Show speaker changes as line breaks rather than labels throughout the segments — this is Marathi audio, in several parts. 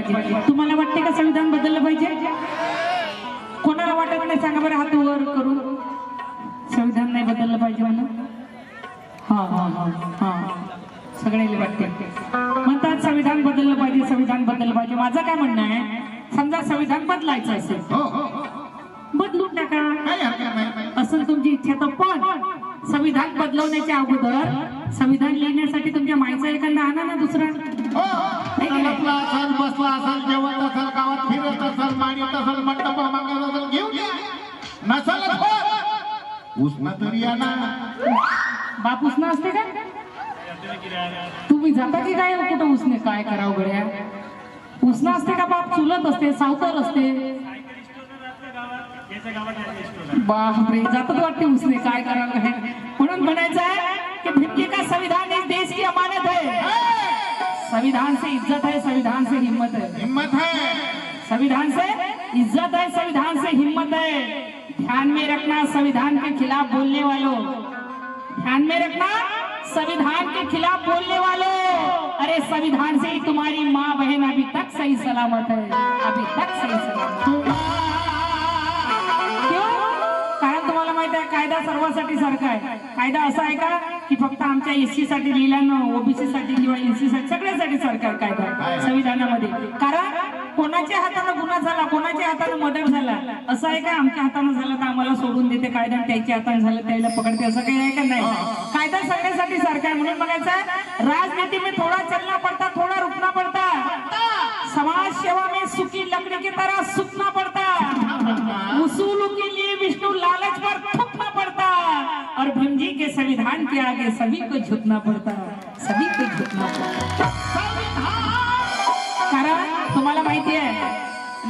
पाहिजे। तुम्हाला वाटते का संविधान बदललं पाहिजे? कोणाला वाटत नाही सांगा बरं, हात वर करून संविधान नाही बदललं पाहिजे म्हणून? हा हा हा हा सगळ्याला वाटते, म्हणतात संविधान बदललं पाहिजे, संविधान बदललं पाहिजे। माझं काय म्हणणं आहे, समजा संविधान बदलायचं असेल बदलून टाका, असं तुमची इच्छा तर, पण संविधान बदलवण्याच्या अगोदर संविधान लिहिण्यासाठी तुमच्या मायचा एखादा आणा ना दुसरा।
बसला असेल, जेवत असेल, गावात फिरत असेल, मांडीत असेल, मंडप मागत असेल, घेऊन या, नसेल उष्ण तरी या ना।
बाप उष्ण असते का? तुम्ही जाता की काय कुठं उष्णे? काय करावं गड्या, उष्ण असते का बाप? चुलत असते, सावतर असते, बापरे जातात वाटते उसने, काय करावं है? म्हणून म्हणायचं आहे कि भिंडी का संविधान इस देश की अमानत है, संविधान से इज्जत है, संविधान से हिम्मत है,
हिम्मत है,
संविधान से इज्जत है, संविधान से हिम्मत है। ध्यान में रखना संविधान के खिलाफ बोलने वालों, ध्यान में रखना संविधान के खिलाफ बोलने वालों, अरे संविधान से ही तुम्हारी माँ बहन अभी तक सही सलामत है, अभी तक सही सलामत। कायदा सर्वांसाठी सारखा आहे। कायदा असा आहे का की फक्त आमच्या एससी साठी लिहिला ना, ओबीसी साठी किंवा एनसी साठी, सगळ्यासाठी सरकार कायदा संविधानामध्ये। कारण कोणाच्या हाताने गुन्हा झाला, कोणाच्या हाताने मर्डर झाला, असं आहे का आमच्या हाताने झालं तर आम्हाला सोडून देते कायदा, त्याच्या हाताने झालं त्याला पकडते, असं काही आहे का? नाही, कायदा सगळ्यासाठी सारखा आहे। म्हणून बघायचं राजनीति में थोड़ा चलना पड़ता, थोड़ा रुकना पड़ता, समाज सेवा में सूखी लकड़ी की तरह सूखना पड़ता, उसूलों के लिए विष्णु लालच पर थूकना पड़ता, और भंजी के संविधान के आगे सभी को झुकना पड़ता, सभी को झुकना पड़ता। कारण तुम्हाला माहिती आहे,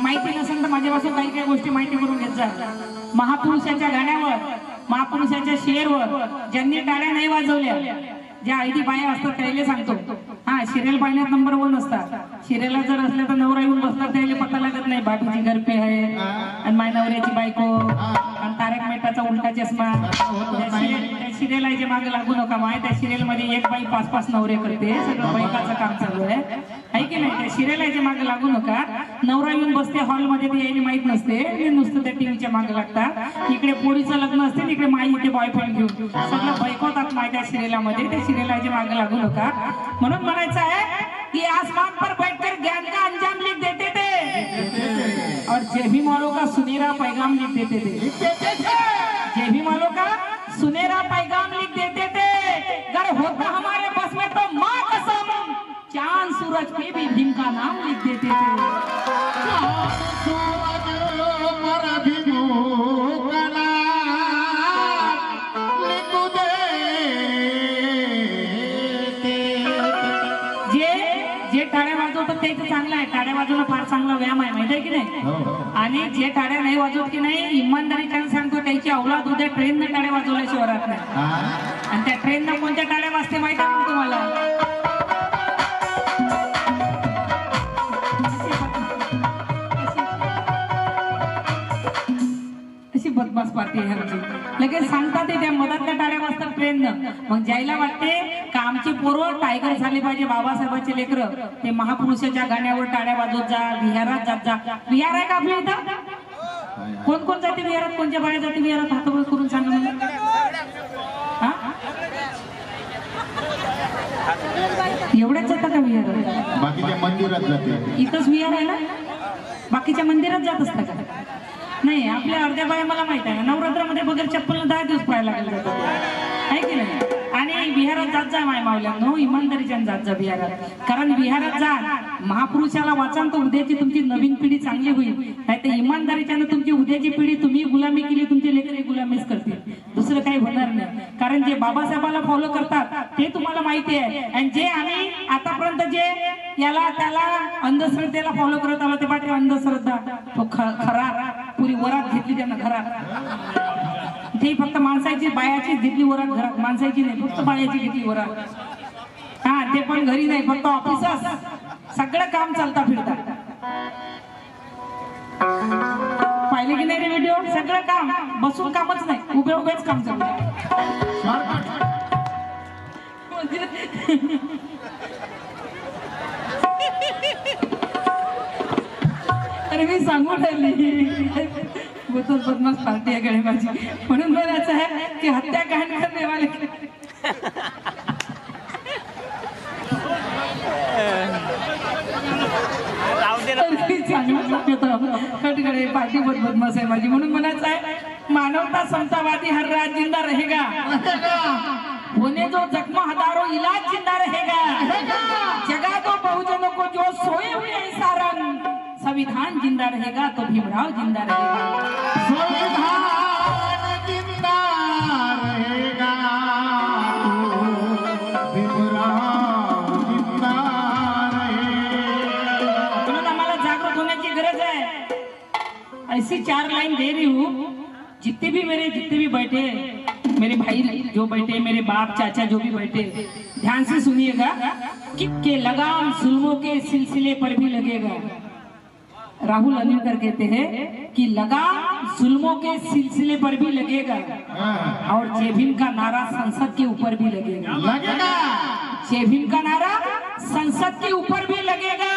माहिती नसेल तर माझ्यापासून काही काही गोष्टी माहिती करून घेत जा। महापुरुषाच्या गाण्यावर, महापुरुषाच्या शेरवर ज्यांनी टाळ्या नाही वाजवल्या, ज्या आयडी बाया असतात त्याला सांगतो, हा सिरियल पाहण्यात नंबर 1 असतात। सिरियलला जर असल्या तर नवरा येऊन बसला त्याला पता लागत नाही, बाबूजी घर पे आहे आणि माय नवऱ्याची बायको आणि तारक मेहताचा उलटा चष्मा, त्या सिरियलच्या मागे लागू नका माय। त्या सिरियल मध्ये एक बाई 5-5 नवरे करते, सगळं बायकाचं काम चालू आहे की नाही? त्या सिरियलच्या मागे लागू नका। नवरा येऊन बसते हॉलमध्ये, ते यायला माहित नसते, नुसतं त्या टीव्हीच्या मागे लागतात। इकडे पोरीचं लग्न असते, इकडे माई इथे बॉयफ्रेंड घेऊन सगळं बायकोतात माय त्या सिरियलमध्ये, त्या सिरियलच्या मागे लागू नका। म्हणून म्हणायचं आहे कि आसमान पर बैठकर ज्ञान का अंजाम लिख देते थे और जेबीम वालों का सुनहरा पैगाम लिख देते थे, जेबीम वालों का सुनहरा पैगाम लिख देते थे। अगर होता हमारे बस में तो माँ कसम चांद सूरज पे भी भीम का नाम लिख देते थे। टाळ्या वाजवतात ते चांगलं आहे, टाळ्या वाजवणं फार चांगला व्यायाम आहे, माहिती आहे की नाही? आणि जे टाळ्या नाही वाजवत की नाही, इमानदारीने सांगतो त्याची औलाद उद्या ट्रेनने टाळ्या वाजवल्याशिवाय राहत नाही। आणि त्या ट्रेननं कोणत्या टाळ्या वाजते माहिती आहे मग तुम्हाला? अशी बदमाश पार्टी आहे आमची, लगेच सांगतात त्या मधातल्या टाळ्या वाजतात ट्रेननं। मग जायला वाटते का आमची पोरं टायगर झाले पाहिजे, बाबासाहेबांचे लेकरं ते महापुरुषाच्या गाण्यावर टाळ्या वाजवत जा, विहारात जात जा। विहार आहे का आपल्या इथं? कोण कोण जाते विहारात? कोणत्या बाया जाते विहारात? हात वर करून सांगा मला। एवढ्याच जाता का विहारात?
बाकीच्या मंदिरात जाते।
इथंच विहार आहे ना, बाकीच्या मंदिरात जात असता का? नाही, आपल्या अर्ध्या बाया मला माहित आहे नवरात्रामध्ये बगैर चप्पल 10 दिवस पाहायला लागले आहे की नाही? आणि विहारात जात जा माय मावल्यांनो, इमानदारीच्या जात जा विहारात। कारण विहारात जा, महापुरुषाला वाचन तर उद्याची तुमची नवीन पिढी चांगली होईल, नाही तर इमानदारीच्या तुमची उद्याची पिढी तुम्ही गुलामी केली, तुमचे लेकरे गुलामीच करतील, दुसरं काही होणार नाही। कारण जे बाबासाहेबाला फॉलो करतात ते तुम्हाला माहिती आहे, आणि जे आम्ही आतापर्यंत जे याला त्याला अंधश्रद्धेला फॉलो करत आलो ते बाटे अंधश्रद्धा, तो खरा पुरी वरात घेतली त्यानं घरात, ते फक्त माणसाची बायाची घेतली वरात घरात, माणसाची नाही, फक्त बायाची घेतली वरात। हा, ते पण घरी नाही, फक्त ऑफिसात सगळं काम चालता फिरता। पाहिले की नाही रे व्हिडिओ? सगळं काम, बसून कामच नाही, उभे उभेच काम चालतं। अरे मी सांगून राहिली बोतल बदमाश पार्टी आहे गळे माझी म्हणून बोलायचं आहे की हत्याकांड करने वाले कटगडे पार्टी बहुत बदमाश आहे माझी म्हणून म्हणायचं आहे मानवता समतावादी हर राज जिंदा रहेगा होने जो जख्म हजारों इलाज जिंदा रहेगा जगा दो बहुजनों को जो सोए हुए हैं सारंग संविधान जिंदा रहेगा तो भीमराव जिंदा रहेगा
संविधान जिंदा रहेगा तो भीमराव जिंदा रहेगा।
म्हणून आम्हाला जागृत होण्याची गरज है। ऐसी 4 लाइन दे रही हूँ जितने भी बैठे मेरे भाई जो बैठे मेरे बाप चाचा जो भी बैठे ध्यान से सुनिएगा कि लगाम जुल्मों के सिलसिले पर भी लगेगा। राहुल अनिलकर कहते हैं कि लगाम जुल्मों के सिलसिले पर भी लगेगा और जय भीम का नारा संसद के ऊपर भी लगेगा। जय भीम का नारा संसद के ऊपर भी लगेगा।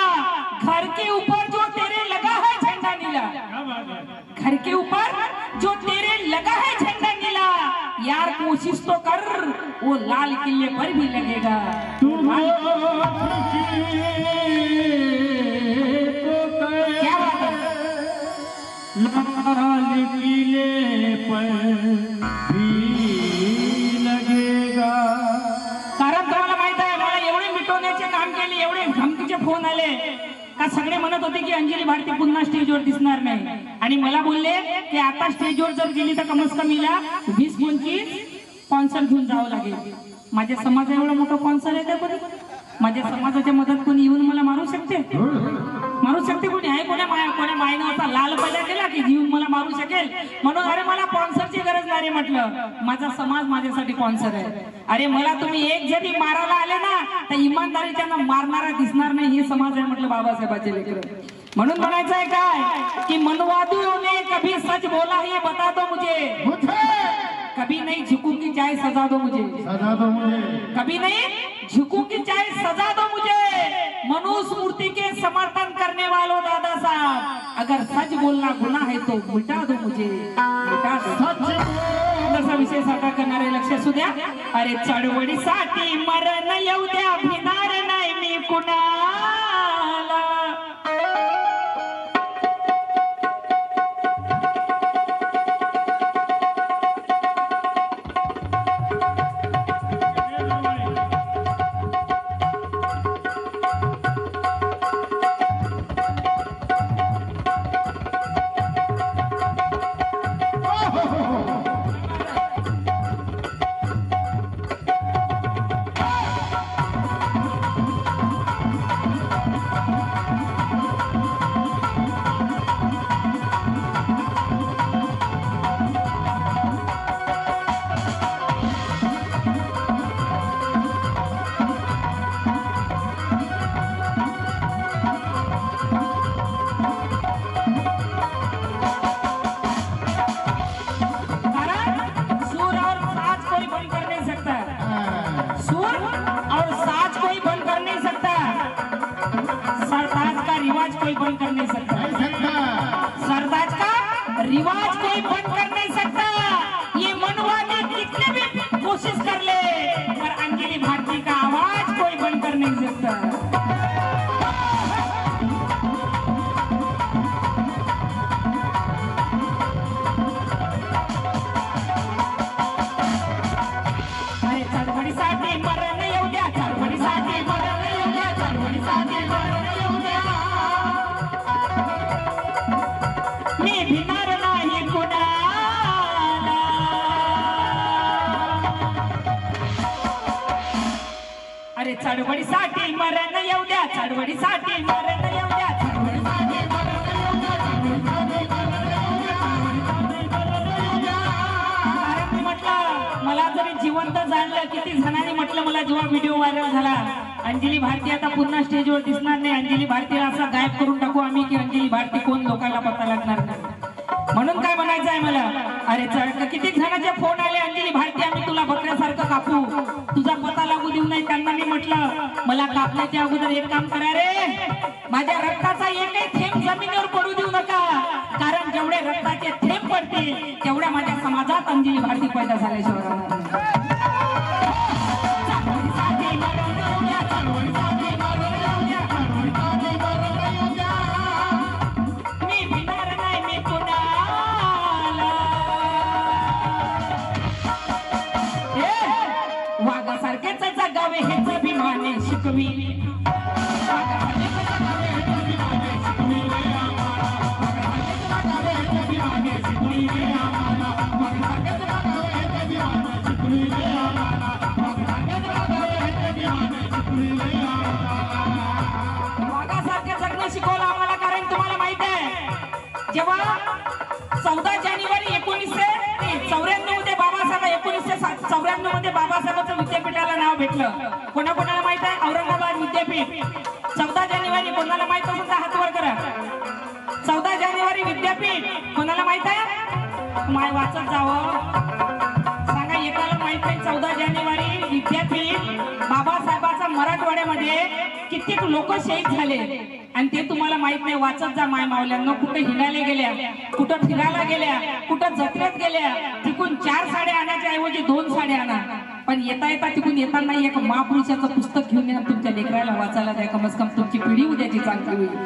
घर के ऊपर जो तेरे लगा है झंडा नीला, घर के ऊपर जो तेरे लगा है झंडा नीला, यार कोशिश तो कर वो लाल किले पर भी लगेगा। क्या बात है?
लाल किले पर भी लगेगा।
कारण तुम्हाला माहित आहे मला एवढे मिटवण्याचे काम केले एवढे धमकीचे फोन आले का सगळे म्हणत होते की अंजली भारती पुन्हा स्टेजवर दिसणार नाही आणि मला बोलले की आता स्टेजवर जर गेली तर कमस कमीला 20-25 स्पॉन्सर घेऊन जावं लागेल। माझ्या समाजा एवढा मोठा स्पॉन्सर आहे का बरं? माझ्या समाजाच्या मदत कोणी येऊन मला मारू शकते कोणी आहे? कोण्या मायनं असा लाल पैदा केला की येऊन मला मारू शकेल म्हणून अरे मला स्पॉन्सरची गरज नाही म्हटलं माझा समाज माझ्यासाठी स्पॉन्सर आहे। अरे मला तुम्ही एक जरी मारायला आले ना तर इमानदारीच्या मारणारा दिसणार नाही हे समाज आहे म्हटलं बाबासाहेबांचे लेकर। म्हणून म्हणायचं आहे काय की मनवादियों ने कभी सच बोला ये बता दो मुझे, कभी नहीं झुकूंगी चाहे सजा दो मुझे, कभी नहीं झुकूंगी चाहे सजा दो मुझे। मनुस्मृति के समर्थन करने वालों दादा साहब अगर सच बोलना गुनाह है तो मिटा दो मुझे, मिटा दो। तसा विषय साठा करणारे लक्ष असू द्या। अरे चळवळीसाठी मरण येऊ द्या भिणार नाही मी कुणाला। कोई बंद कर नहीं सकता, सरताज का रिवाज कोई बंद कर नहीं सकता। ये मनवादी कितने भी कोशिश कर ले पर अंजलि भारती का आवाज कोई बंद कर नहीं सकता। चळवळीसाठी मरण येऊ द्या, चळवळीसाठी मरण येऊ द्या, चळवळीसाठी मरण येऊ द्या, कारण मी म्हटलं मला जरी जिवंत जाणलं किती जणांनी म्हटलं मला जेव्हा व्हिडिओ व्हायरल झाला अंजली भारती आता पुन्हा स्टेजवर दिसणार नाही, अंजली भारतीला असा गायब करून टाकू आम्ही की अंजली भारती कोण लोकांना पता लागणार नाही। म्हणून काय म्हणायचं आहे मला, अरे चळ किती जणांचे फोन आले अंजली भारती आम्ही तुला बकऱ्यासारखं कापू, तुझा पता लागू देऊ नाही। त्यांना मी म्हटलं मला कापण्याच्या अगोदर एक काम करा रे, माझ्या रक्ताचा एकही थेंब जमिनीवर पडू देऊ करतील तेवढ्या माझ्या समाजात अंजली भारती पैदा झाल्याशिवाय राहणार नाही. चळवळीसाठी मरण येऊ द्या, चळवळीसाठी मरण येऊ द्या, चळवळीसाठी मरण येऊ द्या. मी भिणार नाही मी कुणाला. वाघासारखेच जगावे हेच अभिमाने शिकविले. वाघासारखे जगणं शिकवलं आम्हाला. कारण तुम्हाला माहित आहे जेव्हा 14 जानेवारी 1994 मध्ये बाबासाहेब 1994 मध्ये बाबासाहेबांचं विद्यापीठाला नाव भेटलं. कोणाकोणाला माहित आहे? औरंगाबाद विद्यापीठ. 14 जानेवारी कोणाला माहित असेल तर हात वर करा. 14 जानेवारी विद्यापीठ कोणाला माहित आहे? माय वाचत जावं सांगा. एकाला माहित आहे 14 जानेवारी विद्यापीठ बाबासाहेबांचा मराठवाड्यामध्ये कित्येक लोक शहीद झाले आणि ते तुम्हाला माहित नाही. वाचत जा माय मावल्यांना. कुठे हिंडायला गेल्या, कुठं फिरायला गेल्या, कुठं जत्रेत गेल्या. तिकून 4 साड्या आणायच्या ऐवजी 2 साड्या आणा. पण येता येता तिकून येताना एक महापुरुषाचं पुस्तक घेऊन या. तुमच्या लेकराला वाचायला द्या. कमस कम तुमची पिढी उद्याची चांगली होईल.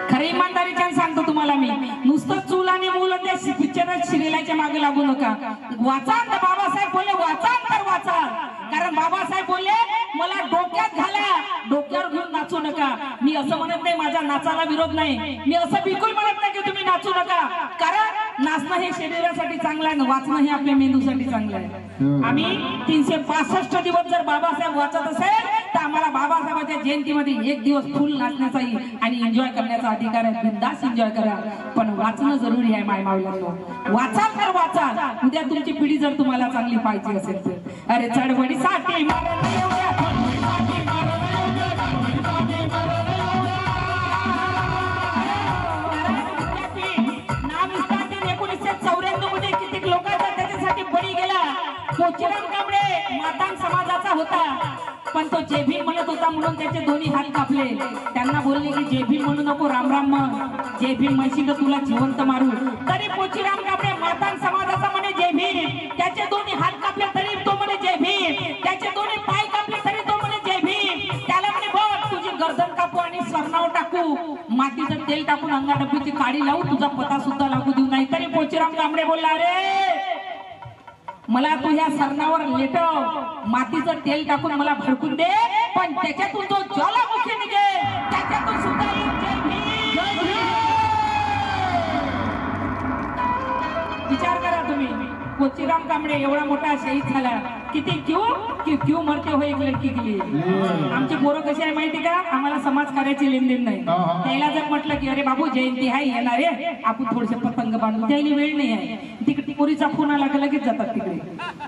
खरं इमानदारीच्या सांगतो तुम्हाला मी. नुसतं चूल आणि मूल त्या पिक्चरात शिरेलाच्या मागे लागू नका. वाचा तर बाबासाहेब बोलले वाचा तर वाचा. कारण बाबासाहेब बोलले मला डोक्यात घाला, डोक्यावर घेऊन नाचू नका. मी असं म्हणत नाही माझ्या नाचाला विरोध नाही. मी असं बिलकुल म्हणत नाही की तुम्ही नाचू नका. कारण नाचणं हे शरीरासाठी चांगलं आहे, वाचणं हे आपल्या मेंदूसाठी चांगलं आहे. आम्ही 365 दिवस जर बाबासाहेब वाचत असेल तर आम्हाला बाबासाहेबांच्या जयंतीमध्ये 1 दिवस फुल नाचण्याचाही आणि एन्जॉय करण्याचा अधिकार आहे. बिनधास्त एन्जॉय करा. पण वाचणं जरुरी आहे माय मावल्यांनो. वाचाल तर वाचाल. उद्या तुमची पिढी जर तुम्हाला चांगली पाहिजे असेल तर. अरे चळवळीसाठी मरण येऊ द्या, चळवळीसाठी मरण येऊ द्या, चळवळीसाठी मरण येऊ द्या. नाम विस्तार 1994 मध्ये कित्येक लोकांचा त्याच्यासाठी बळी गेला. कोचीराम कांबळे मातांग समाजाचा होता. पण तो जय भीम म्हणत होता म्हणून त्याचे दोन्ही हात कापले. त्यांना बोलले की जय भीम म्हणू नको, राम राम म्हण. जय भीम म्हणशील तर तुला जिवंत मारू. तरी कोचीराम कांबळे मातांग समाजाचा म्हणे जय भीम. त्याचे दोन्ही हात कापले तरी तो म्हणे जय भीम. त्याचे दोन्ही पाय कापले तरी तो म्हणे जय भीम. त्याला म्हणे बघ तुझी गर्दन कापू आणि स्वर्णावर टाकू, मातीचं तेल टाकून अंगाडबीची काडी लावू, तुझा पता सुद्धा लागू देऊ नाही. तरी कोचीराम कांबळे बोलला अरे मला तू ह्या सरणावर लेटव, मातीचं तेल टाकून मला भडकून दे, पण त्याच्यातून जो ज्वालामुखी निघेल त्याच्यातून सुद्धा विचार करा तुम्ही. कोचीराम कांबळे एवढा मोठा शहीद झाला. किती क्यू मरते हो एक लडकी के लिए. आमची पोरं कशी आहे माहिती का? आम्हाला समाज कार्याची लेनदेन नाही. त्याला जर म्हटलं की अरे बाबू जयंती आहे येणार आहे, आपण थोडेसे पतंग बांधू, त्याला वेळ नाही आहे. तिकडे पोरीचा फोन आला का लगेच जातात तिकडे.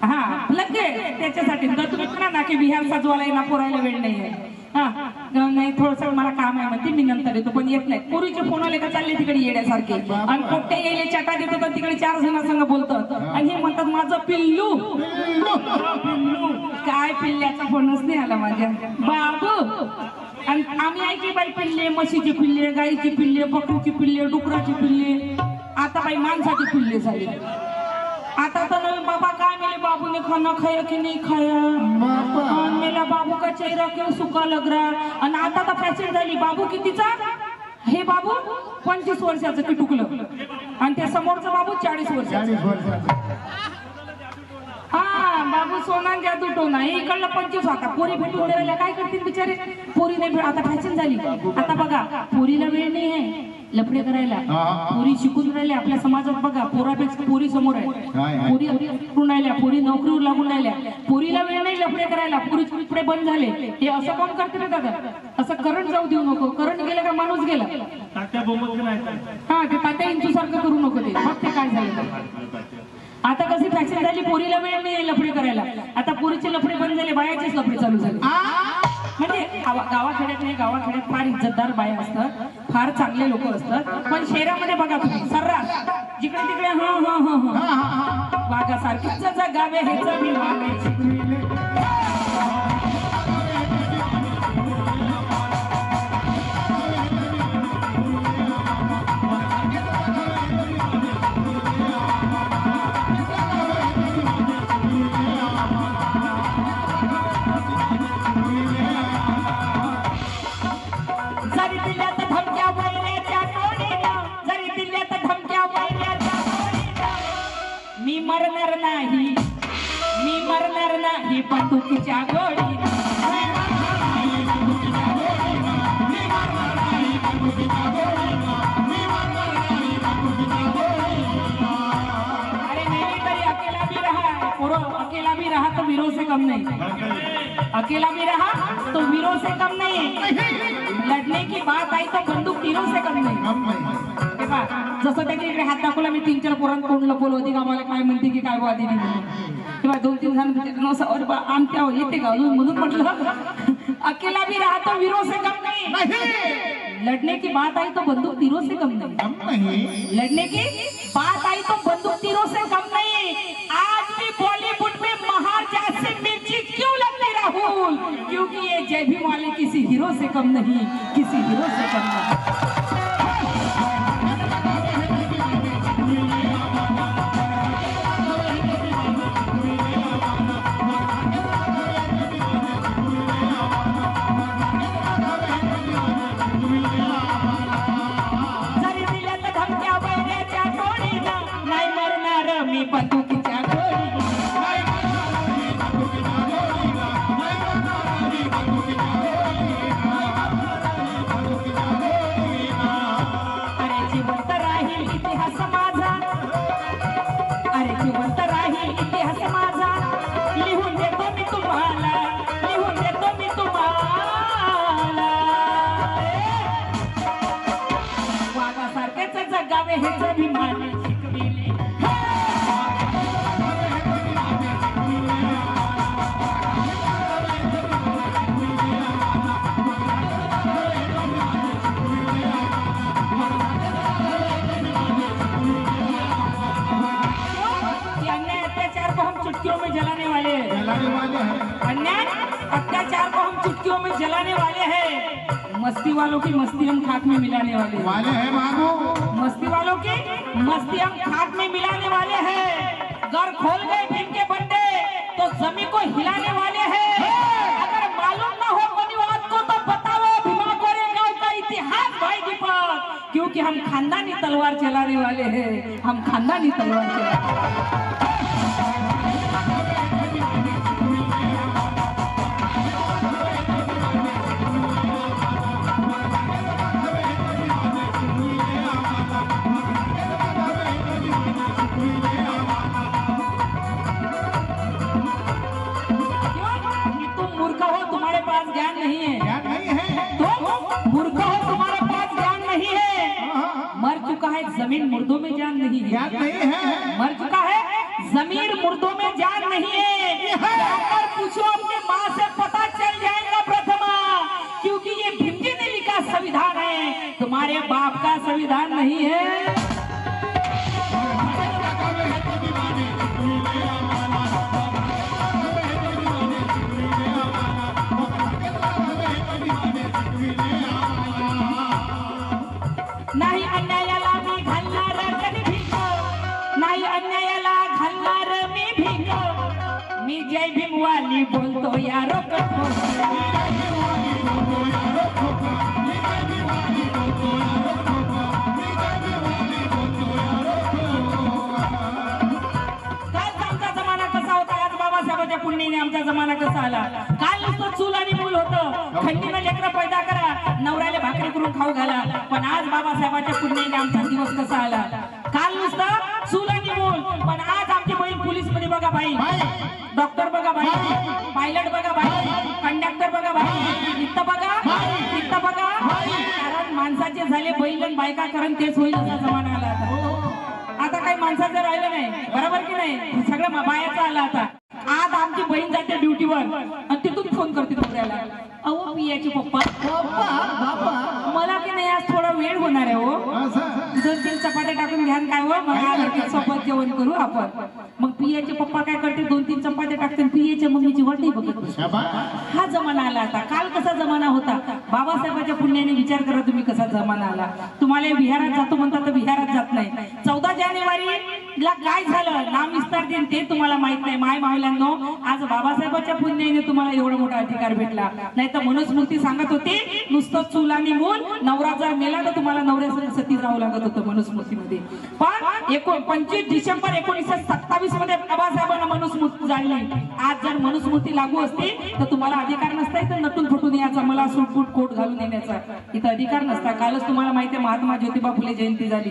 हा लगेच त्याच्यासाठी तुम्ही म्हणा ना की बिहार सजवायला ना पोरायला वेळ नाही आहे. हा नाही थोडस मला काम आहे म्हणते मी नंतर येतो, पण येत नाही. पोरीचे फोन आले का चालले तिकडे येण्यासारखे. आणि पोट्टे येले चटा देतो तर तिकडे 4 जणांसंग बोलतात आणि हे म्हणतात माझं पिल्लू. काय पिल्ल्याचा फोनच नाही आला माझ्या बाबू. आणि आम्ही ऐकली बाई पिल्ले, म्हशीची पिल्ले, गाईची पिल्ले, बकरीची पिल्ले, डुकराची पिल्ले, आता बाई माणसाची पिल्ले झाली. आता तर नवीन बाबा काय मेले बाबू ने खाना खाया की नहीं खाया, मेला बाबू का चेहरा क्यों सुका लग रहा. आणि आता तर फॅशन झाली बाबू कितीचा, हे बाबू 25 वर्षाचं की टुकलं आणि त्या समोरचा बाबू 40 वर्षाचा. हा बाबू सोना जादू टोना. हे इकडलं 25. आता पोरी भेटून द्यायला काय करतील बिचारे. पोरी नाही आता फॅशन झाली. आता बघा पोरीला वेळ नाही आहे लफडे करायला. पोरी शिकून राहिल्या आपल्या समाजात. बघा पोरापेक्षा पोरी समोर आहे. पोरी शिकून राहिल्या, पोरी नोकरीवर लागून राहिल्या. पोरीला वेळ नाही लफडे करायला. पोरी पुढे बंद झाले. हे असं कोण करते ना दादा? असं करंट जाऊ देऊ नको. करंट गेलं का माणूस गेला. हा ते तात्या इंचू सारखं करू नको. ते मग ते काय झालं. आता कशी फॅशन झाली, पोरीला वेळ नाही लफडे करायला. आता पोरीचे लफडे बंद झाले, बायाचेच लफडे चालू झाले. म्हणजे गावाखेड्यात नाही, गावाखेड्यात फार इज्जतदार बाया असतात, फार चांगले लोक असतात. पण शहरामध्ये बघा तुम्ही सर्रास जिकडे तिकडे वाघासारखीच जगावे हेच अभिमान. मरणार नाही, मी मरणार नाही बंदुकीच्या गोळीनं. अरे नहीं करी अकेला भी रहा और अकेला भी रहा तो वीरों से कम नहीं, अकेला भी रहा तो वीरों से कम नहीं, लढने की बात आई तो बंदूक तीरों से कम नहीं. जसं त्याच्या इकडे हात दाखवला मी 3-4 पोरांत कोण लपवलं होती का मला काय म्हणते की काय वादी किंवा 2-3 जण आमच्या येते का म्हणून म्हटलं अकेला भी रहा तो वीरों से कम नहीं, लड़ने की बात आई तो बंदूक तीरों से कम नहीं, लड़ने की बात आई तो बंदूक तीरों से कम नहीं. आज भी बॉलीवुड में महार जैसे मिर्ची क्यों लगती राहुल, क्योंकि ये जय भीम वाले किसी हीरो से कम नहीं, किसी हीरो से कम नहीं. बंदुकीच्या गोळीनं. अरे जिवंत राहील इतिहास माझा, अरे जिवंत राहील इतिहास माझा, लिहून देतो मी तुम्हाला, लिहून देतो मी तुम्हाला. वाघासारखेच जगावे हेच अभिमान शिकविले. चुटकियों में जलाने वाले हैं, अन्याय अत्याचार को हम चुटकियों में जलाने वाले हैं, मस्ती वालों की मस्ती हम खाक में मिलाने वाले हैं बाबू, मस्ती वालों की मस्ती हम खाक में मिलाने वाले हैं. घर खोल गए भीम के बंदे तो जमीन को हिलाने वाले हैं. अगर मालूम ना हो बनिवाद को तो बताओ भीमा कोरेगांव का इतिहास भाई दीपक, क्योंकि हम खानदानी तलवार चलाने वाले हैं, हम खानदानी तलवार चलाने. जमीन मुर्दों में जान नहीं है, मर चुका है जमीन मुर्दों में जान नहीं है. जाकर पूछो अपने माँ से पता चल जाएगा प्रथमा, क्योंकि ये भीम जी ने लिखा संविधान है, तुम्हारे बाप का संविधान नहीं है. नाही अन्यायाला मी घालणार कधी भीक, नाही अन्यायाला घालणार मी भीक, मी जय भीम वाली बोलतो यारो काल आमचा जमाना कसा होता, आज बाबासाहेबांच्या पुण्याने आमचा जमाना कसा आला. काल नुसतं चूल आणि मूल होतं, थंडीनं लेकरं पैदा करा, नवऱ्याला भाकरी करून खाऊ घाला. पण आज बाबासाहेबांच्या पुण्याने आमचा दिवस कसा आला. काल नुसतं चूल आणि मूल, पण आज आमची बहीण पोलीस मध्ये बघा बाई, डॉक्टर बघा बाई, पायलट बघा बाई, कंडक्टर बघा बाई, इथं बघा इथं बघा. कारण माणसाचे झाले बैल आणि बायका, कारण तेच होईल असा जमाना आला आता. आता काही माणसाचं राहिलं नाही, बरोबर की नाही, सगळं बायाचं आलं आता. आज आमची बहीण जाते ड्युटीवर आणि तिथून फोन करते नवऱ्याला, अहो पियाचे पप्पा मला की नाही आज थोडा वेळ होणार आहे हो, 2-3 चपात्या टाकून घ्या काय हो, मग आलं की सोबत जेवण करू आपण. मग पियाचे पप्पा काय करते, 2-3 चपात्या टाकते, पियाच्या मम्मीची वाटही बघत. हा जमाना आला आता. काल कसा जमाना होता, बाबासाहेबांच्या पुण्याने विचार करा तुम्ही कसा जमाना आला. तुम्हाला विहारात जातो म्हणतात तर विहारात जात नाही. 14 जानेवारीला काय झालं, नाम विस्तार दिन ते तुम्हाला माहित नाही. माय मावल्यांनो, आज बाबासाहेबांच्या पुण्याने तुम्हाला एवढा मोठा अधिकार भेटला. नाही तर मनुस्मृती सांगत होती नुसतं चूल आणि मूल, नवरा जर मेला तर तर तुम्हाला नवऱ्यासोबत सती जावं लागत होतं मनुस्मृतीमध्ये. पण 25 डिसेंबर 1927 मध्ये बाबासाहेबांना मनुस्मृती जाळली. आज जर मनुस्मृती लागू असती तर तुम्हाला अधिकार नसता इथं नटून फुटून यायचा, मला सुटफुट कोट घालून येण्याचा इथं अधिकार नसता. कालच तुम्हाला माहिती आहे महात्मा ज्योतिबा फुले जयंती झाली.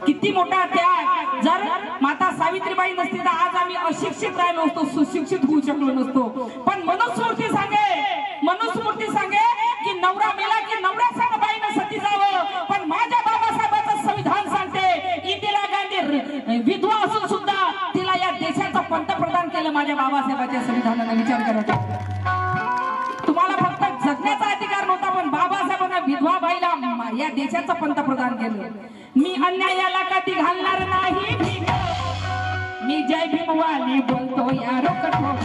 किती मोठा त्याग. जर माता सावित्रीबाई नसती तर आज आम्ही अशिक्षित राहिलो असतो, सुशिक्षित होऊ शकलो नसतो. पण मनुस्मृती सांगे की नवरा मेला की नवरा संग बाईनं सती जावं. पण माझ्या बाबासाहेबांचं संविधान सांगते इंदिरा गांधी विधवा असून सुद्धा तिला या देशाचं पंतप्रधान केलं. माझ्या बाबासाहेबांच्या संविधानाने विचार करा. तुम्हाला फक्त जगण्याचा अधिकार नव्हता, पण बाबासाहेबांना विधवा बाईला या देशाचं पंतप्रधान केलं. मी अन्यायाला कधी घालणार नाही. मी जय भीमवाली बोलतो यारो कठो.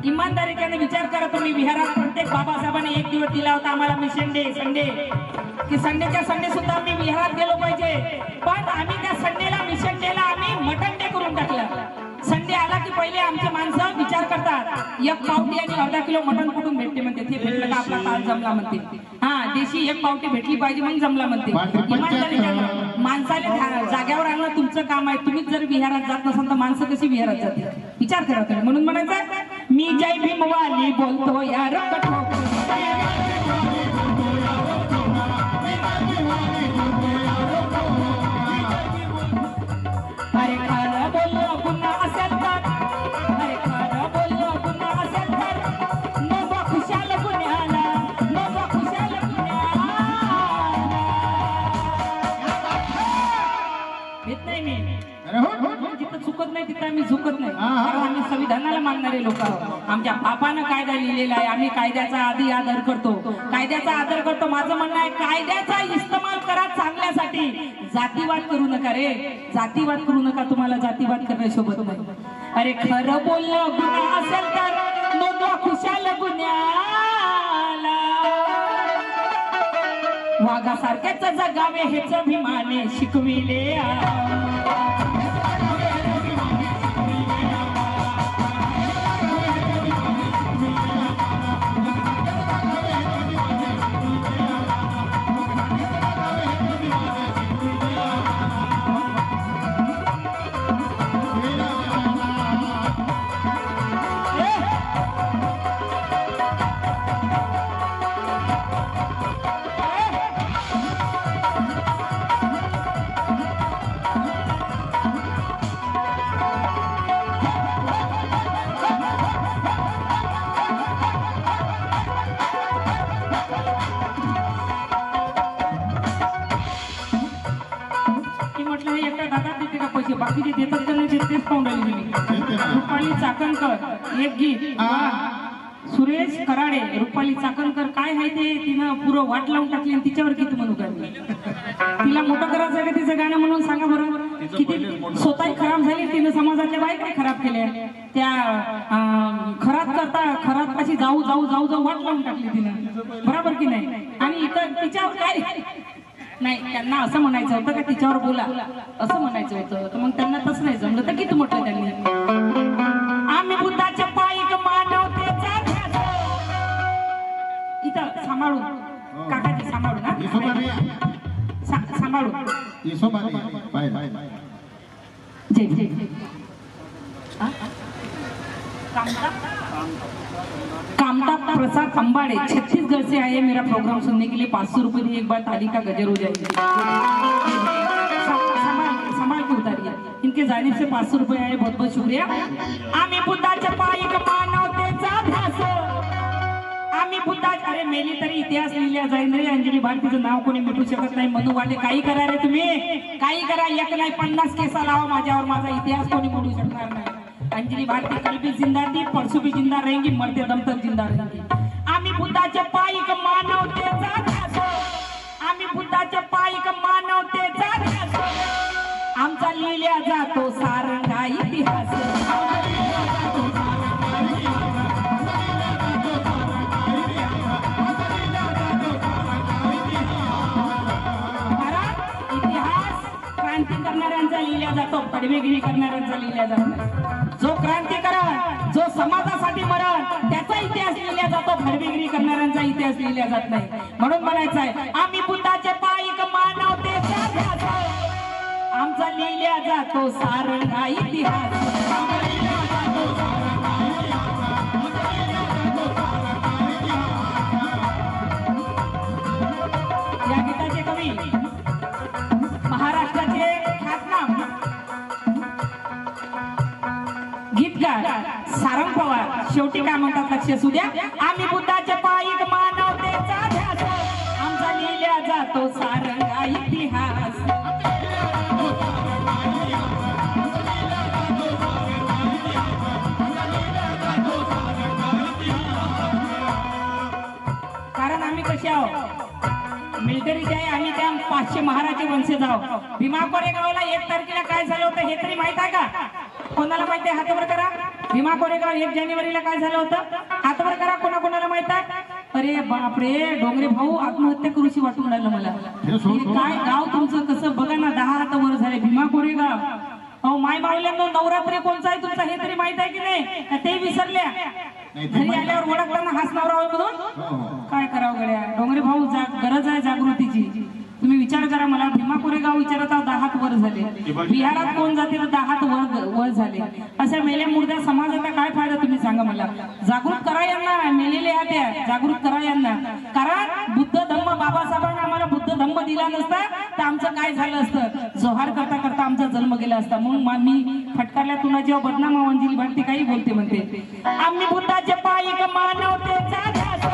इमानदारीने विचार करा तुम्ही. विहारात प्रत्येक बाबासाहेबांनी एक दिवस दिला होता आम्हाला मिशन डे संडे, की संडेच्या संडे सुद्धा आम्ही विहारात गेलो पाहिजे. पण आम्ही त्या संडेला मिशन डेला आम्ही मटन डे करून टाकलं. संडे आला की पहिले आमचे माणसं विचार करतात एक पावटी आणि अर्धा किलो मटन कुठून भेटते म्हणते. ते भेटलं का आपला ताल जमला म्हणते. हा देशी एक पावटी भेटली पाहिजे मग जमला म्हणते. इमानदारीने माणसाला जाग्यावर आणणं तुमचं काम आहे. तुम्हीच जर विहारात जात नसाल तर माणसं कशी विहारात जाते विचार करा तुम्ही. म्हणून म्हणायचं मी जय भीमवाली बोलतो यार कठो. अरे खरं बोललो पुन्हा असेल तर, अरे खरं बोललो पुन्हा असेल तर नोबा खुशाल पुण्याला, नोबा खुशाल पुण्याला. येत नाही मी जिथं चुकत नाही तिथं आम्ही झुकत नाही. कारण आम्ही संविधानाला मानणारे लोक आहोत. आमच्या बापानं कायदा लिहिलेला आहे. आम्ही कायद्याचा आधी आदर करतो, कायद्याचा आदर करतो. माझं म्हणणं आहे कायद्याचा इस्तेमाल करा चांगल्यासाठी. जातीवाद करू नका रे, जातीवाद करू नका. तुम्हाला जातीवाद करणं शोभत नाही. अरे खरं बोलणं गुन्हा असेल तर नोंदवा खुशाल गुन्ह्याला. वाघासारखेच जगावे हेच भीमाने शिकविले. बाकीचे देतात तर नाही तेच पाहून राहिले तुम्ही. रुपाली चाकणकर एक गीत, सुरेश कराडे. रुपाली चाकणकर काय आहे ते तिनं पुरं वाट लावून टाकली आणि तिच्यावर गीत म्हणू लागली. तिला मोठं करायचं आहे का तिचं गाणं म्हणून सांगा बरं. किती स्वतःही खराब झाली, तिनं समाजातल्या बायका खराब केल्या. त्या खरात पाशी जाऊ जाऊ जाऊ जाऊ वाट लावून टाकली तिनं, बरोबर की नाही. आणि इतर तिच्यावर काय नाही, त्यांना असं म्हणायचं होतं का तिच्यावर बोला असं म्हणायचं होतं. तर मग त्यांना तसं नाही जमलं तर किती म्हटलं त्यांनी. आम्ही बुद्धाच्या पायीक मानवतेचा इथं सांभाळून काकाची सांभाळून सांभाळून जय जय कामता प्रसाद खंबाड़े छत्तीसगढ़ से आए। मेरा प्रोग्राम सुनने के लिए 500 रुपए दिए। एक बार ताली का गजर हो जाएगी। संभाल के उतारिए। इनके जानिब से 500 रुपए आए, बहुत बहुत शुक्रिया। आम्ही बुद्धाच्या पायीक मानवतेचा ध्यास, आम्ही बुद्धा अरे मेली तरी इतिहास लिहिला जाईल रे। अंजली भारतीचं नाव कोणी मिटू शकत नाही। मनुवाले काही करा रे, तुम्ही काही करा, एक नाही 50 केसा लावा माझ्यावर, माझा इतिहास कोणी मिटू शकणार नाही। अंजली भारती कल भी जिंदा थी, परसों भी जिंदा रहेंगी, मरते दम तक जिंदा रहेंगी। आम्ही बुद्धाच्या पायीक मानवतेचा ध्यास, आम्ही बुद्धाच्या पायीक मानवतेचा ध्यास, आमचा लिहिला जातो सारंगा इतिहास। क्रांती करणाऱ्यांचा लिहिल्या जातो, पडवेगिरी करणाऱ्यांचा लिहिल्या जात नाही. जो क्रांती करा, जो समाजासाठी मरण, त्याचा इतिहास लिहिला जातो, फडवेगिरी करणाऱ्यांचा इतिहास लिहिला जात नाही. म्हणून म्हणायचं आहे, आम्ही बुद्धाचे पायिक मानवतेच्या ध्यासात, आमचा लिहिल्या जातो सारंगा इतिहास. या गीताचे कवी महाराष्ट्राचे ख्यातनाम गीतकार सारंग पवार. शेवटी काय म्हणतात लक्ष असू द्या, आम्ही बुद्धाचे पायिक मानवतेचा ध्यास, आमचा लिहिल्या जातो सारंगा इतिहास. कारण आम्ही कसे आहोत, मिलिटरीचे आहे, आम्ही त्या 500 महाराजे वंशज आहोत. भीमा कोरेगावला 1 तारखेला काय झालं होतं हे तरी माहित आहे का? कोणाला माहिती आहे? हातवर करा. भीमा कोरेगाव 1 जानेवारीला काय झालं होतं? हातवर करा. कोणाला माहित आहे? अरे बापरे, डोंगरे भाऊ आत्महत्या करूशी वाटून राहिलं मला. हे काय गाव तुमचं, कसं बघा ना, 10 हात वर झाले. भीमा कोरेगाव. अहो माय बावल्यांनो, नवरात्री कोणचा आहे तुमचा हे तरी माहित आहे की नाही? ते विसरल्या. घरी आल्यावर ओळखताना हाच नवरा होय म्हणून काय करावं गड्या. डोंगरे भाऊ, गरज आहे जागृतीची. तुम्ही विचार करा. मला भीमा कोरेगाव विचारत आहोत, 10 हात वर झाले. बिहारात कोण जाते तर 10 हात वर झाले. अशा मेल्या मुर्द्या समाजाचा काय फायदा तुम्ही सांगा मला. जागृत करा यांना, मेलेले त्या जागृत करा यांना. कारण बुद्ध धम्म, बाबासाहेबांना आम्हाला बुद्ध धम्म दिला नसता तर आमचं काय झालं असतं. जोहार करता करता आमचा जन्म गेला असता. मग मी फटकारल्या तुला जेव्हा बदनामा अंजली भारती काही बोलते म्हणते, आम्ही बुद्धाचे पायिक मानवतेचा ध्यास,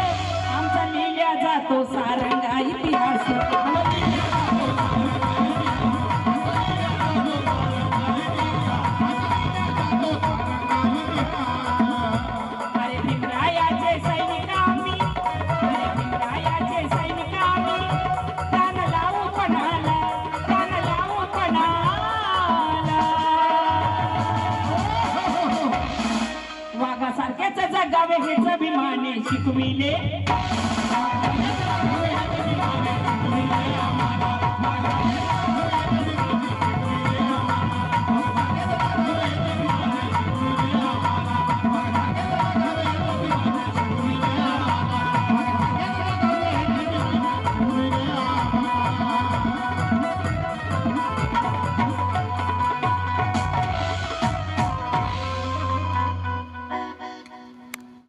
आमचा लिहिल्या जातो सारंगा इतिहास. अरे भीमरायाचे सैनिक आम्ही, अरे भीमरायाचे सैनिक आम्ही, प्राण लावू पणाला, प्राण लावू पणाला. वाघासारखेच जगावे हेच अभिमाने शिकविले.